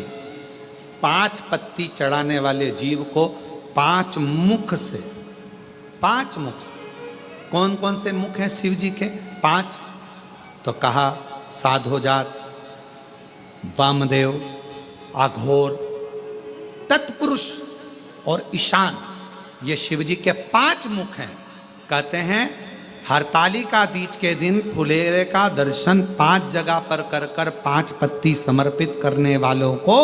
5 पत्ती चढ़ाने वाले जीव को 5 मुख से कौन कौन से मुख हैं शिव जी के? 5। तो कहा साधोजात, वामदेव, अघोर, तत्पुरुष और ईशान, ये शिव जी के 5 मुख हैं। कहते हैं हरतालिका तीज के दिन फुलेरे का दर्शन 5 जगह पर कर 5 पत्ती समर्पित करने वालों को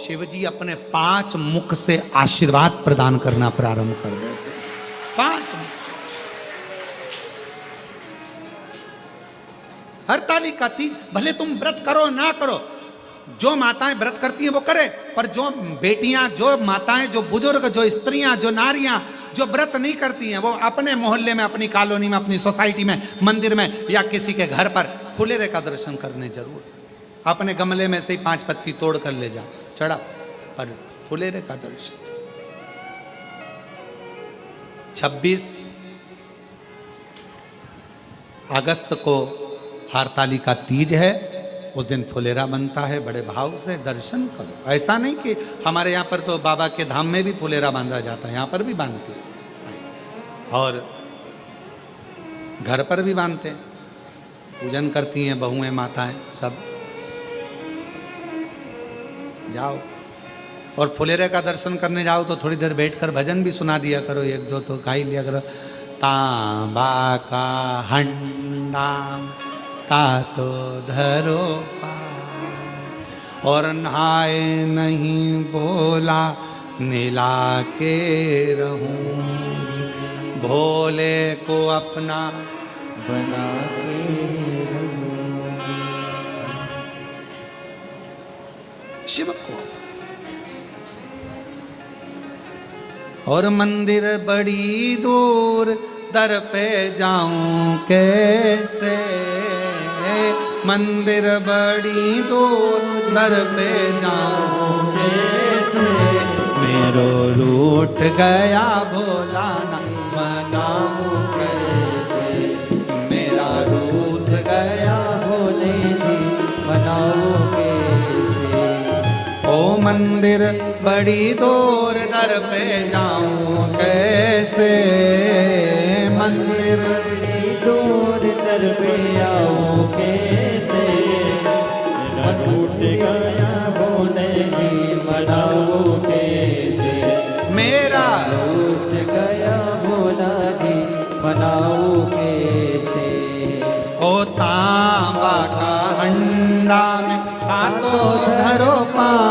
शिव जी अपने 5 मुख से आशीर्वाद प्रदान करना प्रारंभ कर देते। 5 मुख से। हरतालिका तीज भले तुम व्रत करो ना करो, जो माताएं व्रत करती हैं वो करे, पर जो बेटियां, जो माताएं, जो बुजुर्ग, जो स्त्रियां, जो नारियां जो व्रत नहीं करती हैं, वो अपने मोहल्ले में, अपनी कॉलोनी में, अपनी सोसाइटी में, मंदिर में या किसी के घर पर फुलेरे का दर्शन करने जरूर। अपने गमले में से ही 5 पत्ती तोड़ कर ले जा, चढ़ा, पर फुलेरे का दर्शन। 26 अगस्त को हरतालिका तीज है, उस दिन फुलेरा बनता है। बड़े भाव से दर्शन करो। ऐसा नहीं कि हमारे यहाँ पर तो बाबा के धाम में भी फुलेरा बांधा जाता है, यहाँ पर भी बांधते हैं और घर पर भी बांधते हैं। पूजन करती हैं बहुएं, माताएं, सब जाओ। और फुलेरे का दर्शन करने जाओ तो थोड़ी देर बैठकर भजन भी सुना दिया करो, 1-2 तो गा ही लिया करो। तांबा का हंडा तातो धरो पार, और नहाए नहीं बोला नीला के रहूंगी, भोले को अपना बना के रहूंगी। शिव को। और मंदिर बड़ी दूर, दर पे जाऊं कैसे, मंदिर बड़ी दूर, दर पे जाऊं कैसे, मेरो रूठ गया भोला ना मनाऊं कैसे, मेरा रूस गया भोले जी बनाओ कैसे। ओ मंदिर बड़ी दूर, दर पे जाऊं कैसे, मंदिर बड़ी दूर, दर पे आओ कैसे, रूठ गया भोले जी बनाओ कैसे, मेरा रूस गया भोला जी बनाओ कैसे। ओ तांबा का हंडा में हाथों धरो पार,